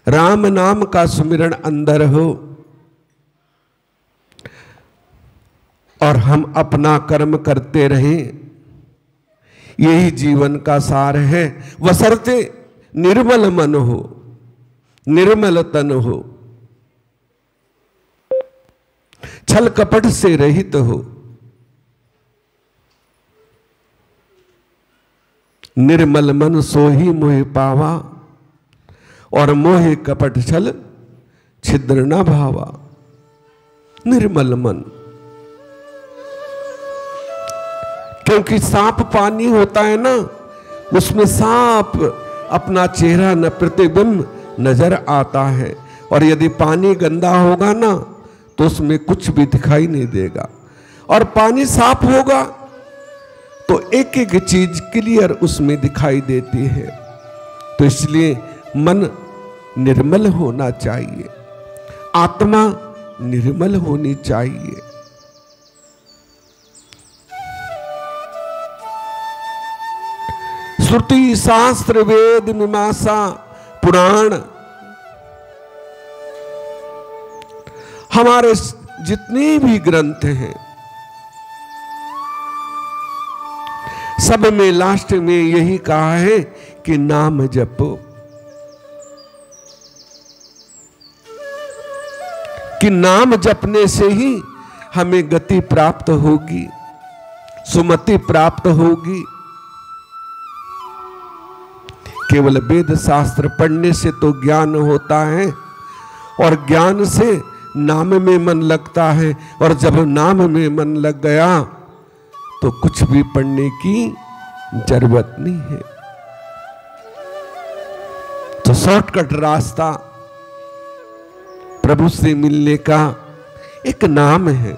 राम नाम का सुमिरन अंदर हो और हम अपना कर्म करते रहें, यही जीवन का सार है। बशर्ते निर्मल मन हो, निर्मल तन हो, छल कपट से रहित हो। निर्मल मन सोही मोह पावा, और मोह कपट छल छिद्र न भावा। निर्मल मन, क्योंकि साफ पानी होता है ना, उसमें साफ अपना चेहरा न प्रतिबिंब नजर आता है, और यदि पानी गंदा होगा ना तो उसमें कुछ भी दिखाई नहीं देगा। और पानी साफ होगा तो एक एक चीज क्लियर उसमें दिखाई देती है। तो इसलिए मन निर्मल होना चाहिए, आत्मा निर्मल होनी चाहिए। श्रुति शास्त्र वेद मीमांसा पुराण, हमारे जितने भी ग्रंथ हैं सब में लास्ट में यही कहा है कि नाम जपो, कि नाम जपने से ही हमें गति प्राप्त होगी, सुमति प्राप्त होगी। केवल वेद शास्त्र पढ़ने से तो ज्ञान होता है, और ज्ञान से नाम में मन लगता है, और जब नाम में मन लग गया तो कुछ भी पढ़ने की जरूरत नहीं है। तो शॉर्टकट रास्ता प्रभु से मिलने का एक नाम है,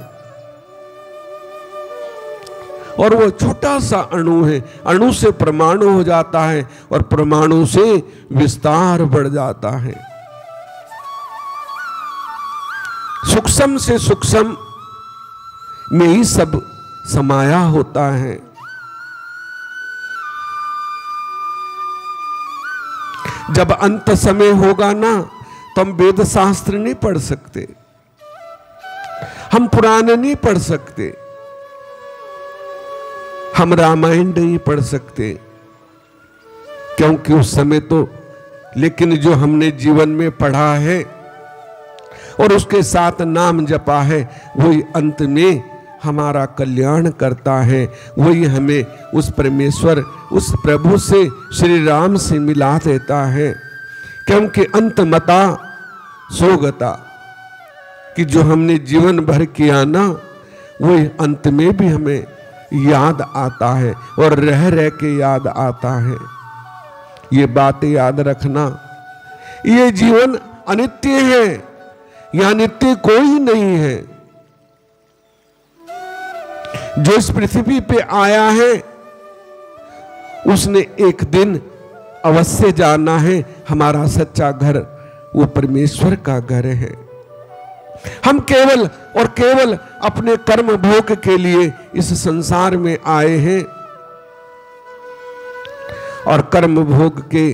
और वो छोटा सा अणु है। अणु से परमाणु हो जाता है, और परमाणु से विस्तार बढ़ जाता है। सूक्ष्म से सूक्ष्म में ही सब समाया होता है। जब अंत समय होगा ना तो हम वेद शास्त्र नहीं पढ़ सकते, हम पुराण नहीं पढ़ सकते, हम रामायण नहीं पढ़ सकते, क्योंकि उस समय तो, लेकिन जो हमने जीवन में पढ़ा है और उसके साथ नाम जपा है, वही अंत में हमारा कल्याण करता है। वही हमें उस परमेश्वर, उस प्रभु से, श्री राम से मिला देता है। क्योंकि अंतमता सोगता, कि जो हमने जीवन भर किया ना, वही अंत में भी हमें याद आता है, और रह रह के याद आता है। ये बातें याद रखना। ये जीवन अनित्य है, यहां नित्य कोई नहीं है। जो इस पृथ्वी पे आया है उसने एक दिन अवश्य जाना है, हमारा सच्चा घर वो परमेश्वर का घर है। हम केवल और केवल अपने कर्म भोग के लिए इस संसार में आए हैं, और कर्म भोग के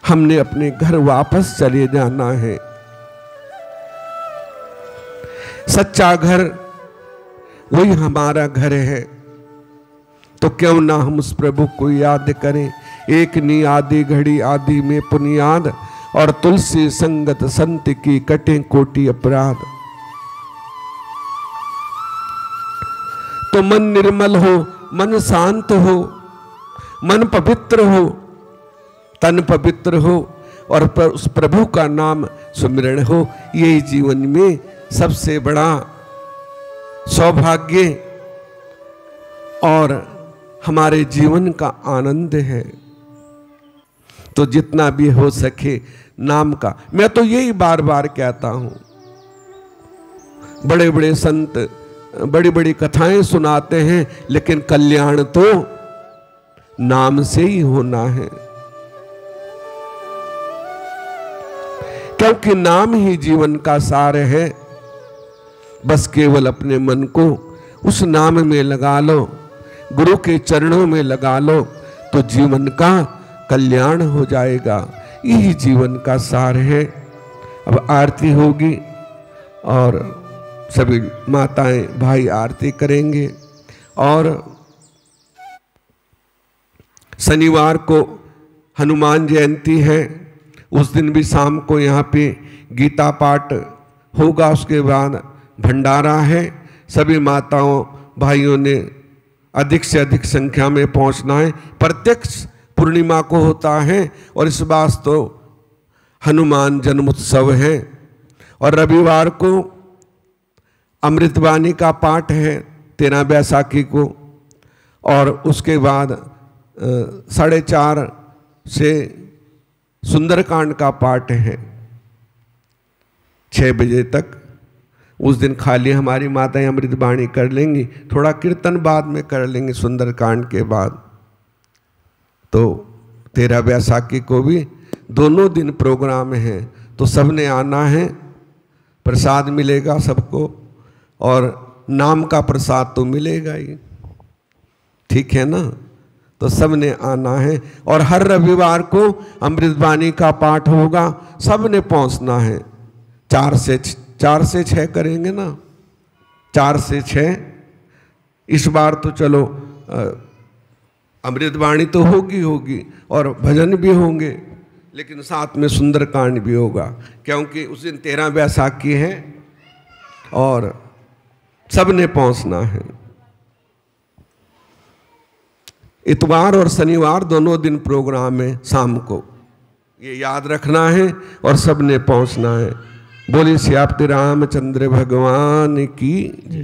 हमने अपने घर वापस चले जाना है। सच्चा घर वही हमारा घर है। तो क्यों ना हम उस प्रभु को याद करें। एक नी आदि घड़ी आदि में पुनियाद, और तुलसी संगत संत की कटे कोटि अपराध। तो मन निर्मल हो, मन शांत हो, मन पवित्र हो, तन पवित्र हो, और उस प्रभु का नाम सुमिरन हो। यही जीवन में सबसे बड़ा सौभाग्य और हमारे जीवन का आनंद है। तो जितना भी हो सके नाम का, मैं तो यही बार बार कहता हूं। बड़े बड़े संत बड़ी बड़ी कथाएं सुनाते हैं, लेकिन कल्याण तो नाम से ही होना है, क्योंकि नाम ही जीवन का सार है। बस केवल अपने मन को उस नाम में लगा लो, गुरु के चरणों में लगा लो, तो जीवन का कल्याण हो जाएगा। यही जीवन का सार है। अब आरती होगी और सभी माताएं भाई आरती करेंगे। और शनिवार को हनुमान जयंती है, उस दिन भी शाम को यहाँ पे गीता पाठ होगा। उसके बाद भंडारा है। सभी माताओं भाइयों ने अधिक से अधिक संख्या में पहुँचना है। प्रत्यक्ष पूर्णिमा को होता है और इस बार तो हनुमान जन्मोत्सव है। और रविवार को अमृतवाणी का पाठ है 13 बैसाखी को। और उसके बाद 4:30 से सुंदरकांड का पाठ है 6 बजे तक। उस दिन खाली हमारी माताएं अमृतवाणी कर लेंगी, थोड़ा कीर्तन बाद में कर लेंगे सुंदरकांड के बाद। तो 13 बैसाखी को भी दोनों दिन प्रोग्राम है, तो सबने आना है। प्रसाद मिलेगा सबको और नाम का प्रसाद तो मिलेगा ही, ठीक है ना। तो सबने आना है और हर रविवार को अमृतवाणी का पाठ होगा, सबने पहुंचना है। 4 से 6 करेंगे ना, 4 से 6। इस बार तो चलो अमृतवाणी तो होगी और भजन भी होंगे, लेकिन साथ में सुंदरकांड भी होगा, क्योंकि उस दिन 13 बैसाखी है और सबने पहुंचना है। इतवार और शनिवार दोनों दिन प्रोग्राम है शाम को, ये याद रखना है और सबने पहुंचना है। बोलिए श्री रामचंद्र भगवान की जय।